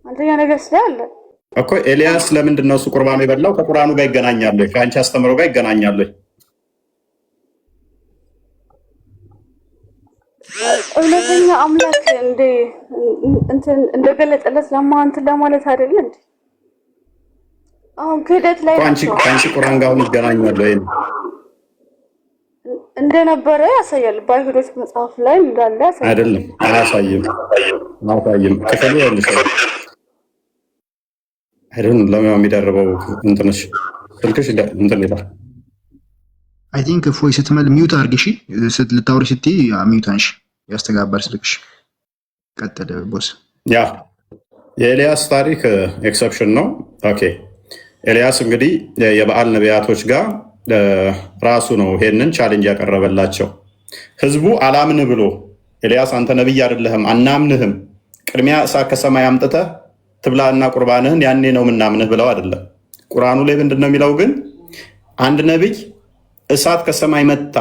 አንደኛ ነገር ስላለ እኮ ኤልያስ ለምንድን ነው እሱ ቁርባኑ የበላው? ከቁርአኑ ጋር ይገናኛል ወይ? ከአንቺ አስተምሮ ጋር ይገናኛል ወይ? እውነተኛ አምላክ እንደገለጸለት እንትን ለማለት አይደለ እንዴ? አሁን ክህደት ላይ ከአንቺ ቁርአን ጋር ይገናኛል ወይ? እንደነበረ ያሳያል። በአይሁዶች መጽሐፍ ላይ እንዳለ ያሳያል። አይደለም፣ አያሳይም። ክፍሉ ያልሽ አይደለም። ለምን የሚደርበው እንትንሽ ስልክሽ እንትን ይላል። አይ ቲንክ ፎይ ስትመል ሚውት አርግሺ ልታወሪ ስትይ ሚውት አንሺ፣ ያስተጋባል ስልክሽ። ቀጥል ቦስ። ያ የኤልያስ ታሪክ ኤክሰፕሽን ነው። ኦኬ ኤልያስ እንግዲህ የበዓል ነቢያቶች ጋር ራሱ ነው ይሄንን ቻሌንጅ ያቀረበላቸው። ህዝቡ አላምን ብሎ ኤልያስ አንተ ነብይ አይደለህም አናምንህም፣ ቅድሚያ እሳት ከሰማይ አምጥተህ ትብላና ቁርባንህን ያኔ ነው ምናምንህ ብለው አይደለም። ቁርአኑ ላይ ምንድነው የሚለው? ግን አንድ ነብይ እሳት ከሰማይ መጣ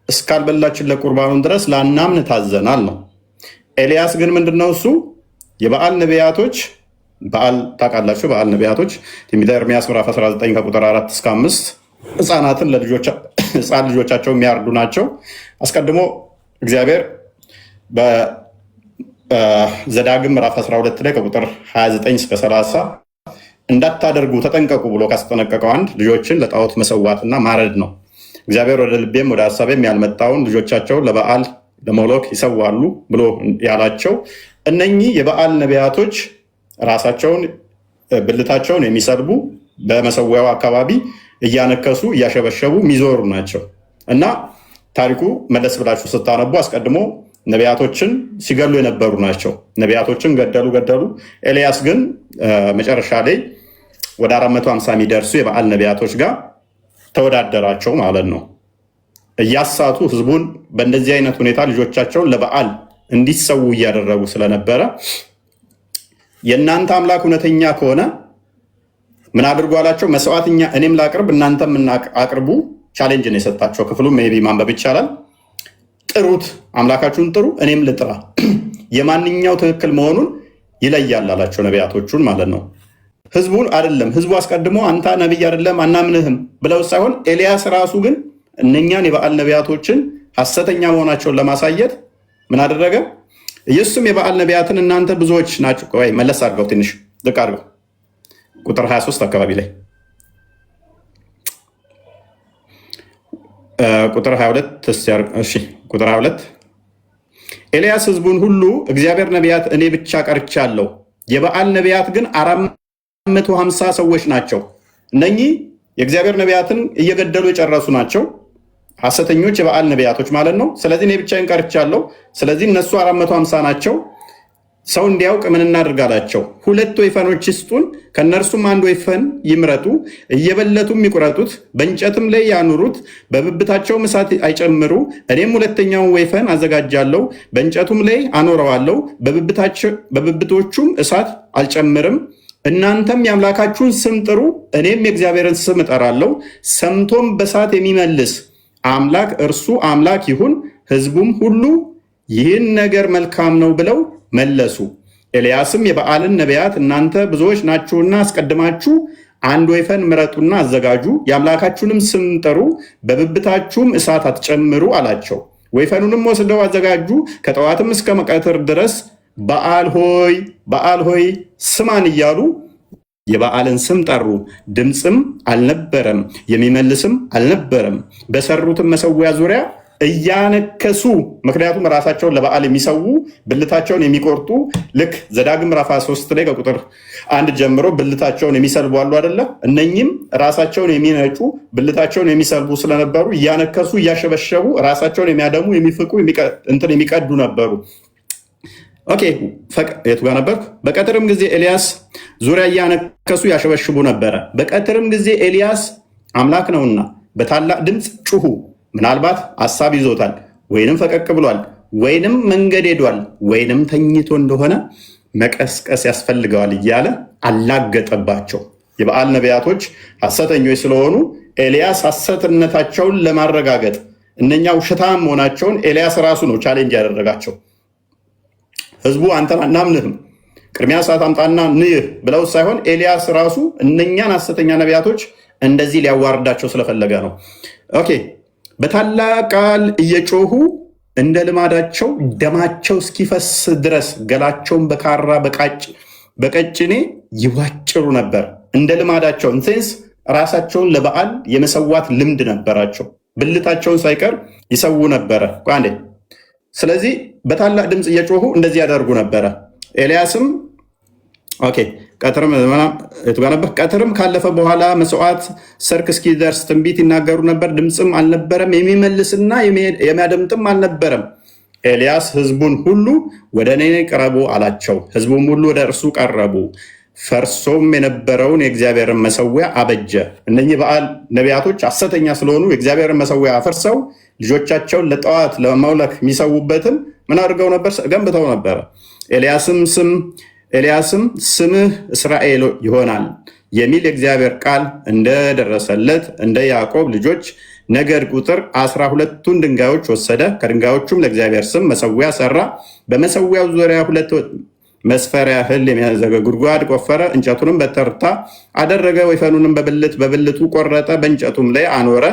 እስካልበላችን ለቁርባኑን ድረስ ላናምን ታዘናል ነው። ኤልያስ ግን ምንድነው እሱ የበዓል ነቢያቶች በዓል ታውቃላችሁ፣ በዓል ነቢያቶች ትንቢተ ኤርምያስ ምዕራፍ 19 ከቁጥር 4 እስከ 5 ህፃናትን ህፃን ልጆቻቸው የሚያርዱ ናቸው። አስቀድሞ እግዚአብሔር በዘዳግም ምዕራፍ 12 ላይ ከቁጥር 29 እስከ 30 እንዳታደርጉ ተጠንቀቁ ብሎ ካስጠነቀቀው አንድ ልጆችን ለጣዖት መሰዋትና ማረድ ነው። እግዚአብሔር ወደ ልቤም ወደ ሀሳቤም ያልመጣውን ልጆቻቸውን ለበዓል ለሞሎክ ይሰዋሉ ብሎ ያላቸው እነኚህ የበዓል ነቢያቶች ራሳቸውን ብልታቸውን የሚሰልቡ በመሰዊያው አካባቢ እያነከሱ እያሸበሸቡ የሚዞሩ ናቸው እና ታሪኩ መለስ ብላችሁ ስታነቡ አስቀድሞ ነቢያቶችን ሲገሉ የነበሩ ናቸው። ነቢያቶችን ገደሉ። ኤልያስ ግን መጨረሻ ላይ ወደ 450 የሚደርሱ የበዓል ነቢያቶች ጋር ተወዳደራቸው ማለት ነው። እያሳቱ ህዝቡን በእንደዚህ አይነት ሁኔታ ልጆቻቸውን ለበዓል እንዲሰዉ እያደረጉ ስለነበረ የእናንተ አምላክ እውነተኛ ከሆነ ምን አድርጉ አላቸው? መስዋዕትኛ እኔም ላቅርብ እናንተም አቅርቡ። ቻሌንጅ ነው የሰጣቸው። ክፍሉ ሜይ ቢ ማንበብ ይቻላል። ጥሩት፣ አምላካችሁን ጥሩ፣ እኔም ልጥራ፣ የማንኛው ትክክል መሆኑን ይለያል አላቸው። ነቢያቶቹን ማለት ነው። ህዝቡን አይደለም። ህዝቡ አስቀድሞ አንተ ነቢይ አይደለም አናምንህም ብለው ሳይሆን ኤልያስ ራሱ ግን እነኛን የበዓል ነቢያቶችን ሐሰተኛ መሆናቸውን ለማሳየት ምን አደረገ? ኢየሱስም የበዓል ነቢያትን እናንተ ብዙዎች ናቸው። ወይ መለስ አድርገው ትንሽ ዝቅ አድርገው ቁጥር 23 አካባቢ ላይ ቁጥር 22 ኤልያስ ህዝቡን ሁሉ እግዚአብሔር ነቢያት እኔ ብቻ ቀርቻለሁ፣ የበዓል ነቢያት ግን 450 ሰዎች ናቸው። እነኚህ የእግዚአብሔር ነቢያትን እየገደሉ የጨረሱ ናቸው፣ ሐሰተኞች የበዓል ነቢያቶች ማለት ነው። ስለዚህ እኔ ብቻዬን ቀርቻለሁ። ስለዚህ እነሱ 450 ናቸው። ሰው እንዲያውቅ ምን እናድርጋላቸው? 2 ወይፈኖች ይስጡን፣ ከእነርሱም አንድ ወይፈን ይምረጡ፣ እየበለቱም ይቁረጡት፣ በእንጨትም ላይ ያኑሩት፣ በብብታቸውም እሳት አይጨምሩ። እኔም ሁለተኛውን ወይፈን አዘጋጃለሁ፣ በእንጨቱም ላይ አኖረዋለሁ፣ በብብቶቹም እሳት አልጨምርም። እናንተም የአምላካችሁን ስም ጥሩ፣ እኔም የእግዚአብሔርን ስም እጠራለሁ። ሰምቶም በእሳት የሚመልስ አምላክ እርሱ አምላክ ይሁን። ሕዝቡም ሁሉ ይህን ነገር መልካም ነው ብለው መለሱ። ኤልያስም የበዓልን ነቢያት እናንተ ብዙዎች ናችሁና አስቀድማችሁ አንድ ወይፈን ምረጡና አዘጋጁ፣ የአምላካችሁንም ስም ጥሩ፣ በብብታችሁም እሳት አትጨምሩ አላቸው። ወይፈኑንም ወስደው አዘጋጁ። ከጠዋትም እስከ ቀትር ድረስ በዓል ሆይ ስማን እያሉ የበዓልን ስም ጠሩ። ድምፅም አልነበረም፣ የሚመልስም አልነበረም። በሰሩትም መሰዊያ ዙሪያ እያነከሱ፣ ምክንያቱም ራሳቸውን ለበዓል የሚሰዉ ብልታቸውን የሚቆርጡ ልክ ዘዳግም ምዕራፍ 3 ላይ ከቁጥር 1 ጀምሮ ብልታቸውን የሚሰልቡ አሉ አይደለ? እነኚህም ራሳቸውን የሚነጩ ብልታቸውን የሚሰልቡ ስለነበሩ እያነከሱ እያሸበሸቡ ራሳቸውን የሚያደሙ የሚፍቁ የሚቀዱ ነበሩ። ኦኬ የቱ ጋር ነበርኩ? በቀትርም ጊዜ ኤልያስ ዙሪያ እያነከሱ ያሸበሽቡ ነበረ። በቀትርም ጊዜ ኤልያስ አምላክ ነውና በታላቅ ድምፅ ጩሁ። ምናልባት ሐሳብ ይዞታል፣ ወይንም ፈቀቅ ብሏል፣ ወይንም መንገድ ሄዷል፣ ወይንም ተኝቶ እንደሆነ መቀስቀስ ያስፈልገዋል እያለ አላገጠባቸው። የበዓል ነቢያቶች ሐሰተኞች ስለሆኑ ኤልያስ ሐሰትነታቸውን ለማረጋገጥ እነኛ ውሸታም መሆናቸውን ኤልያስ ራሱ ነው ቻሌንጅ ያደረጋቸው። ህዝቡ አንተን አናምንህም፣ ቅድሚያ እሳት አምጣና ንይህ ብለው ሳይሆን ኤልያስ ራሱ እነኛን ሐሰተኛ ነቢያቶች እንደዚህ ሊያዋርዳቸው ስለፈለገ ነው። ኦኬ። በታላቅ ቃል እየጮሁ እንደ ልማዳቸው ደማቸው እስኪፈስ ድረስ ገላቸውን በካራ በቀጭኔ ይዋጭሩ ነበር። እንደ ልማዳቸው ኢንሴንስ ራሳቸውን ለበዓል የመሰዋት ልምድ ነበራቸው። ብልታቸውን ሳይቀር ይሰዉ ነበረ። አንዴ። ስለዚህ በታላቅ ድምፅ እየጮሁ እንደዚህ ያደርጉ ነበረ። ኤልያስም ኦኬ ቀትርም ካለፈ በኋላ መስዋዕት ሰርክ እስኪደርስ ትንቢት ይናገሩ ነበር። ድምፅም አልነበረም፣ የሚመልስና የሚያደምጥም አልነበረም። ኤልያስ ሕዝቡን ሁሉ ወደ እኔ ቅረቡ አላቸው። ሕዝቡም ሁሉ ወደ እርሱ ቀረቡ። ፈርሶም የነበረውን የእግዚአብሔርን መሰዊያ አበጀ። እነኚህ በዓል ነቢያቶች ሐሰተኛ ስለሆኑ የእግዚአብሔርን መሰዊያ አፈርሰው ልጆቻቸውን ለጠዋት ለማምለክ የሚሰዉበትን ምን አድርገው ነበር? ገንብተው ነበረ። ኤልያስም ስምህ እስራኤል ይሆናል የሚል የእግዚአብሔር ቃል እንደደረሰለት እንደ ያዕቆብ ልጆች ነገድ ቁጥር 12ቱን ድንጋዮች ወሰደ። ከድንጋዮቹም ለእግዚአብሔር ስም መሰዊያ ሰራ። በመሰዊያው ዙሪያ 2 መስፈሪያ እህል የሚያዘገ ጉድጓድ ቆፈረ። እንጨቱንም በተርታ አደረገ። ወይፈኑንም በብልቱ ቆረጠ፣ በእንጨቱም ላይ አኖረ።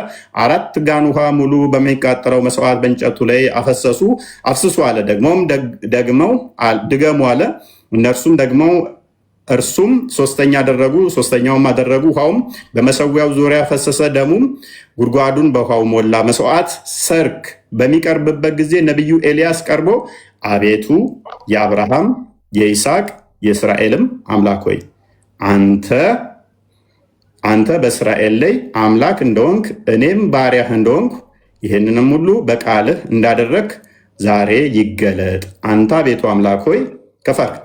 4 ጋን ውሃ ሙሉ በሚቃጠለው መስዋዕት በእንጨቱ ላይ አፍስሱ አለ። ድገሙ አለ። እነርሱም ደግመው እርሱም ሶስተኛ አደረጉ። ሶስተኛውም አደረጉ። ውሃውም በመሰዊያው ዙሪያ ፈሰሰ። ደሙም ጉድጓዱን በውሃው ሞላ። መስዋዕት ሰርክ በሚቀርብበት ጊዜ ነቢዩ ኤልያስ ቀርቦ አቤቱ የአብርሃም የይስሐቅ የእስራኤልም አምላክ ሆይ አንተ በእስራኤል ላይ አምላክ እንደሆንክ እኔም ባሪያህ እንደሆንኩ ይህንንም ሁሉ በቃልህ እንዳደረግ ዛሬ ይገለጥ። አንተ አቤቱ አምላክ ሆይ ከፈርክ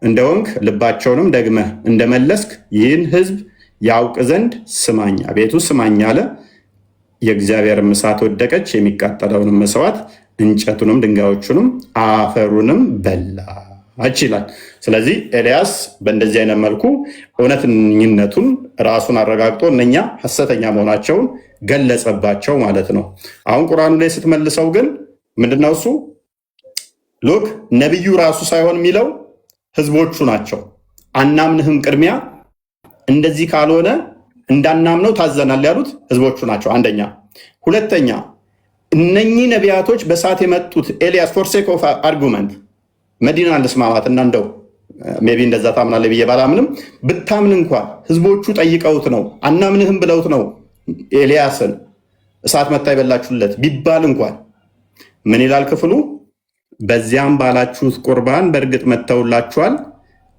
እንደሆንክ ልባቸውንም ደግመህ እንደመለስክ ይህን ሕዝብ ያውቅ ዘንድ ስማኝ፣ አቤቱ ስማኝ አለ። የእግዚአብሔርም እሳት ወደቀች፣ የሚቃጠለውንም መስዋዕት እንጨቱንም ድንጋዮቹንም አፈሩንም በላች ይላል። ስለዚህ ኤልያስ በእንደዚህ አይነት መልኩ እውነተኝነቱን ራሱን አረጋግጦ እነኛ ሐሰተኛ መሆናቸውን ገለጸባቸው ማለት ነው። አሁን ቁርአኑ ላይ ስትመልሰው ግን ምንድነው እሱ ሎክ ነቢዩ ራሱ ሳይሆን የሚለው ህዝቦቹ ናቸው። አናምንህም፣ ቅድሚያ እንደዚህ ካልሆነ እንዳናምነው ታዘናል ያሉት ህዝቦቹ ናቸው። አንደኛ። ሁለተኛ እነኚህ ነቢያቶች በሰዓት የመጡት ኤልያስ ፎር ሴክ ኦፍ አርጉመንት መዲና ልስማማት እና እንደው ሜይ ቢ እንደዛ ታምናለህ ብዬ ባላምንም ብታምን እንኳን ህዝቦቹ ጠይቀውት ነው አናምንህም ብለውት ነው ኤልያስን እሳት መታ ይበላችሁለት ቢባል እንኳን ምን ይላል ክፍሉ? በዚያም ባላችሁት ቁርባን በእርግጥ መተውላችኋል፣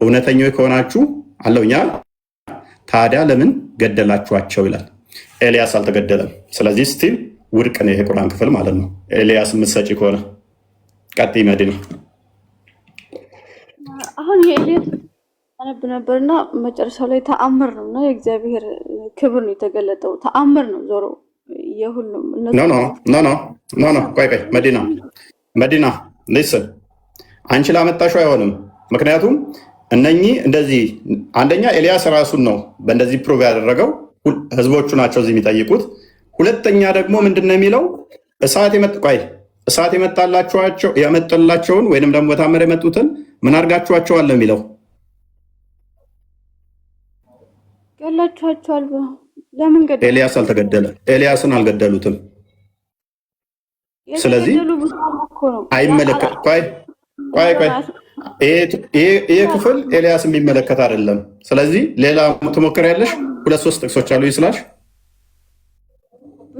እውነተኞች ከሆናችሁ አለውኛ ታዲያ ለምን ገደላችኋቸው ይላል። ኤልያስ አልተገደለም። ስለዚህ ስቲል ውድቅ ነው ይሄ ቁርአን ክፍል ማለት ነው። ኤልያስ የምትሰጪ ከሆነ ቀጥይ መዲና። አሁን የኤልያስ አነብ ነበርና መጨረሻው ላይ ተአምር ነው እና የእግዚአብሔር ክብር ነው የተገለጠው። ተአምር ነው ዞሮ የሁሉም ኖ ቆይ መዲና ሊስን አንቺ ላመጣሽው አይሆንም። ምክንያቱም እነኚህ እንደዚህ አንደኛ ኤልያስ ራሱን ነው በእንደዚህ ፕሩቭ ያደረገው፣ ህዝቦቹ ናቸው እዚህ የሚጠይቁት። ሁለተኛ ደግሞ ምንድነው የሚለው እሳት የመጣላቸውን ወይንም ደግሞ በታምር የመጡትን ምን አድርጋችኋቸዋል ነው የሚለው። ገላችኋቸዋል። ለምን ገደሉ? ኤልያስ አልተገደለም። ኤልያስን አልገደሉትም። ስለዚህ አይመለከት ቆይ ይሄ ክፍል ኤልያስ የሚመለከት አይደለም። ስለዚህ ሌላ ትሞክሪያለሽ። 2-3 ጥቅሶች አሉ ይስላሽ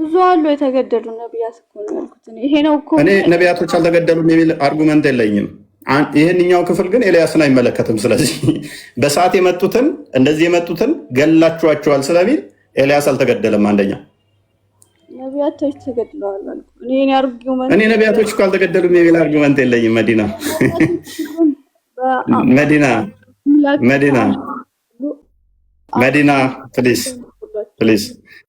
ብዙ አሉ የተገደሉ ነቢያት እኮ ነው ያልኩት። ይሄ ነው እኮ እኔ ነቢያቶች አልተገደሉም የሚል አርጉመንት የለኝም። ይህንኛው ክፍል ግን ኤልያስን አይመለከትም። ስለዚህ በሰዓት የመጡትን እንደዚህ የመጡትን ገላችኋቸዋል ስለሚል ኤልያስ አልተገደለም። አንደኛ ነቢያቶች ተገድለዋል አልኩ። እኔ ነቢያቶች እኮ አልተገደሉም የሚል አርጉመንት የለኝም። መዲና ፕሊዝ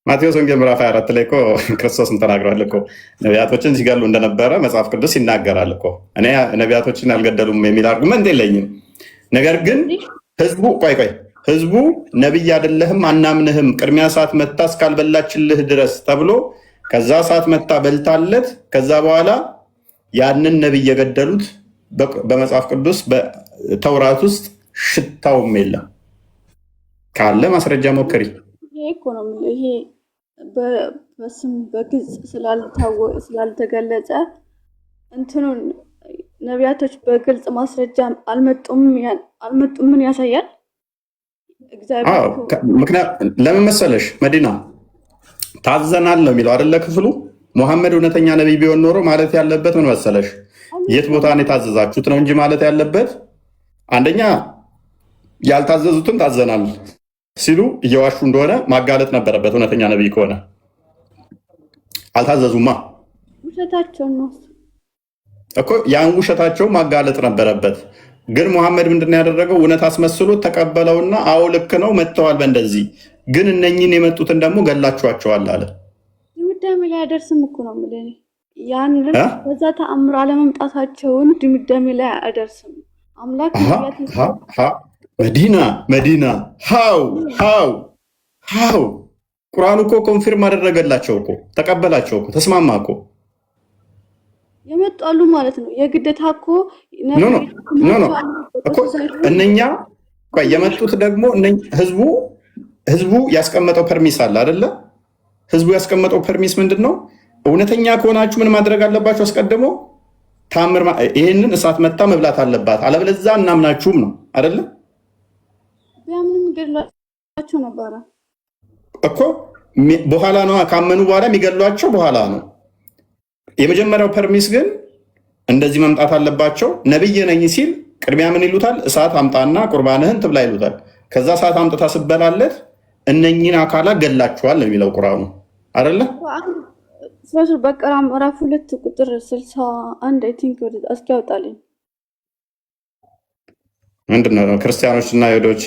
ማቴዎስ ወንጌል ምዕራፍ 24 ላይ እኮ ክርስቶስን ተናግሯል እኮ ነቢያቶችን ሲገሉ እንደነበረ መጽሐፍ ቅዱስ ይናገራል እኮ። እኔ ነቢያቶችን አልገደሉም የሚል አርጉመንት የለኝም። ነገር ግን ህዝቡ ነቢይ አይደለህም አናምንህም፣ ቅድሚያ ሰዓት መታ እስካልበላችልህ ድረስ ተብሎ ከዛ ሰዓት መታ በልታለት ከዛ በኋላ ያንን ነቢይ የገደሉት በመጽሐፍ ቅዱስ በተውራት ውስጥ ሽታውም የለም። ካለ ማስረጃ ሞክሪ። ይሄ እኮ ነው ይሄ በስም በግልጽ ስላልተገለጸ እንትኑን ነቢያቶች በግልጽ ማስረጃ አልመጡም። ምን ያሳያል? ለምን መሰለሽ መዲና ታዘናል ነው የሚለው አይደለ? ክፍሉ ሙሐመድ እውነተኛ ነቢይ ቢሆን ኖሮ ማለት ያለበት ምን መሰለሽ? የት ቦታ ነው የታዘዛችሁት ነው እንጂ ማለት ያለበት አንደኛ ያልታዘዙትን ታዘናል ሲሉ እየዋሹ እንደሆነ ማጋለጥ ነበረበት። እውነተኛ ነቢይ ከሆነ አልታዘዙማ፣ ውሸታቸው ነው እኮ ያን ውሸታቸው ማጋለጥ ነበረበት። ግን ሙሐመድ ምንድን ያደረገው? እውነት አስመስሎ ተቀበለውና አዎ ልክ ነው መጥተዋል በእንደዚህ ግን እነኝን የመጡትን ደግሞ ገላችኋቸዋል አለ። ድምዳሜ ላይ አደርስም እኮ ነው የምልህ። ያንን በዛ ተአምር አለመምጣታቸውን ድምዳሜ ላይ አደርስም። አምላክ መዲና ሃው ቁርአኑ እኮ ኮንፊርም አደረገላቸው እኮ ተቀበላቸው እኮ ተስማማ እኮ የመጡ አሉ ማለት ነው። የግዴታ እኮ እኮ እነኛ የመጡት ደግሞ ህዝቡ ያስቀመጠው ፐርሚስ አለ አይደለ? ህዝቡ ያስቀመጠው ፐርሚስ ምንድን ነው? እውነተኛ ከሆናችሁ ምን ማድረግ አለባችሁ? አስቀድሞ ታምር ይሄንን እሳት መታ መብላት አለባት፣ አለበለዚያ እናምናችሁም ነው አይደለ? ቢያምንም ገድሏቸው ነበረ እኮ በኋላ ነው። ካመኑ በኋላ የሚገድሏቸው በኋላ ነው። የመጀመሪያው ፐርሚስ ግን እንደዚህ መምጣት አለባቸው። ነብይ ነኝ ሲል ቅድሚያ ምን ይሉታል? እሳት አምጣና ቁርባንህን ትብላ ይሉታል። ከዛ እሳት አምጥታ ስበላለት እነኝን አካላት ገላችኋል ነው የሚለው ቁርአኑ አይደለ? ሱረቱል በቀራ ምዕራፍ 2 ቁጥር 61 አይ ቲንክ ወደ አስኪያውጣልኝ ምንድነው? ክርስቲያኖች እና አይሁዶች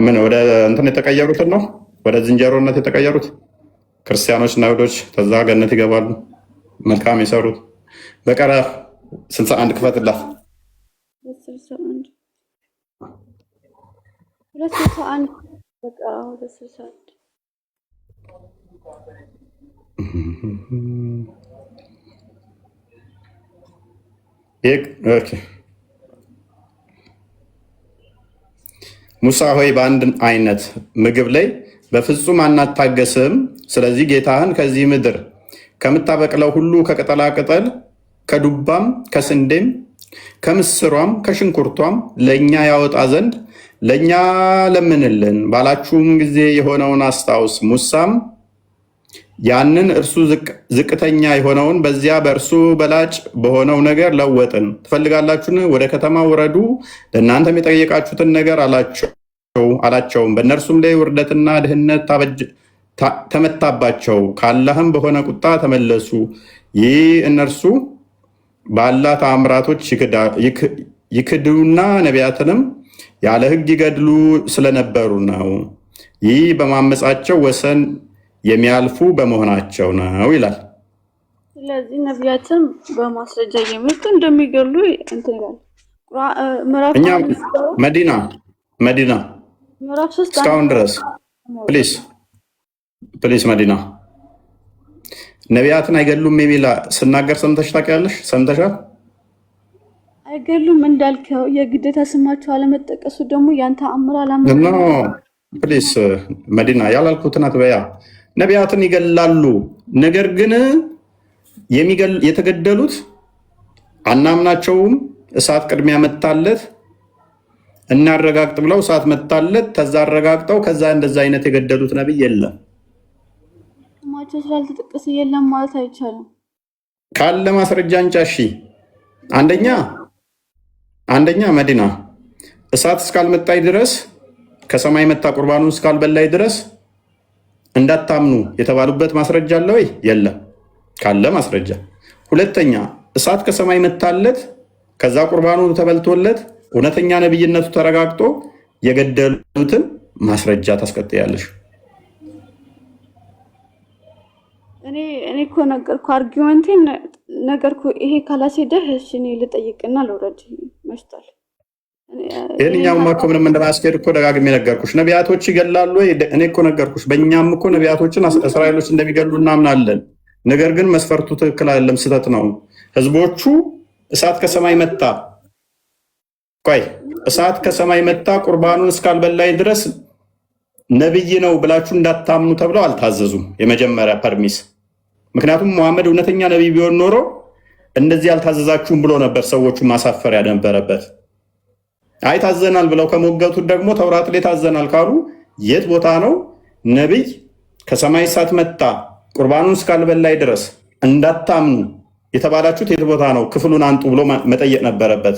ምን ወደ እንትን የተቀየሩትን ነው ወደ ዝንጀሮነት የተቀየሩት ክርስቲያኖች እና አይሁዶች ተዛ ገነት ይገባሉ። መልካም የሰሩት በቀራ 61 ክፈትላት 61 በቀራ 61 ሙሳ ሆይ በአንድ አይነት ምግብ ላይ በፍጹም አናታገስም። ስለዚህ ጌታህን ከዚህ ምድር ከምታበቅለው ሁሉ ከቅጠላ ቅጠል ከዱባም ከስንዴም ከምስሯም ከሽንኩርቷም ለእኛ ያወጣ ዘንድ ለእኛ ለምንልን ባላችሁም ጊዜ የሆነውን አስታውስ። ሙሳም ያንን እርሱ ዝቅተኛ የሆነውን በዚያ በእርሱ በላጭ በሆነው ነገር ለወጥን። ትፈልጋላችሁን? ወደ ከተማ ውረዱ፣ ለእናንተም የጠየቃችሁትን ነገር አላቸውም። በእነርሱም ላይ ውርደትና ድህነት ተመታባቸው፣ ከአላህም በሆነ ቁጣ ተመለሱ። ይህ እነርሱ በአላህ ተአምራቶች ይክዱና ነቢያትንም ያለ ሕግ ይገድሉ ስለነበሩ ነው። ይህ በማመፃቸው ወሰን የሚያልፉ በመሆናቸው ነው ይላል። ስለዚህ ነቢያትን በማስረጃ እየመጡ እንደሚገሉ እንትን ይላል። እኛ መዲና እስካሁን ድረስ ፕሊስ መዲና ነቢያትን አይገሉም የሚል ስናገር ሰምተሽ ታውቂያለሽ? ሰምተሻል? አይገሉም እንዳልከው የግዴታ ስማቸው አለመጠቀሱ ደግሞ ያንተ አምራ ፕሊስ መዲና ያላልኩትን አትበያ። ነቢያትን ይገላሉ። ነገር ግን የተገደሉት አናምናቸውም። እሳት ቅድሚያ መታለት እናረጋግጥ ብለው እሳት መታለት፣ ተዛ አረጋግጠው ከዛ እንደዛ አይነት የገደሉት ነቢይ የለም። ስማቸው ስላልተጠቀሰ የለም ማለት አይቻልም። ካለ ማስረጃ እንጫሺ። አንደኛ መዲና እሳት እስካልመጣይ ድረስ ከሰማይ መጣ ቁርባኑን እስካልበላይ ድረስ እንዳታምኑ የተባሉበት ማስረጃ አለ ወይ? የለም። ካለ ማስረጃ። ሁለተኛ እሳት ከሰማይ መታለት ከዛ ቁርባኑ ተበልቶለት እውነተኛ ነብይነቱ ተረጋግጦ የገደሉትን ማስረጃ ታስቀጥያለሽ። እኔ እኮ ነገርኩ፣ አርጊውመንቴን ነገርኩ። ይሄ ካላስሄደህ እሺ እኔ ልጠይቅና ልውረድ፣ መሽቷል። ይህንኛውማ እኮ ምንም እንደማያስኬድ እኮ ደጋግሜ ነገርኩሽ። ነቢያቶች ይገላሉ ወይ? እኔ እኮ ነገርኩሽ። በእኛም እኮ ነቢያቶችን እስራኤሎች እንደሚገሉ እናምናለን። ነገር ግን መስፈርቱ ትክክል አይደለም፣ ስህተት ነው። ህዝቦቹ እሳት ከሰማይ መጣ ቆይ እሳት ከሰማይ መጣ ቁርባኑን እስካልበላይ ድረስ ነብይ ነው ብላችሁ እንዳታምኑ ተብለው አልታዘዙም። የመጀመሪያ ፐርሚስ። ምክንያቱም መሐመድ እውነተኛ ነብይ ቢሆን ኖሮ እንደዚህ አልታዘዛችሁም ብሎ ነበር ሰዎቹ ማሳፈር ያነበረበት። አይ ታዘናል ብለው ከሞገቱት ደግሞ ተውራት ላይ ታዘናል ካሉ የት ቦታ ነው ነብይ ከሰማይ እሳት መጣ ቁርባኑን እስካልበላይ ድረስ እንዳታምኑ የተባላችሁት? የት ቦታ ነው? ክፍሉን አንጡ ብሎ መጠየቅ ነበረበት።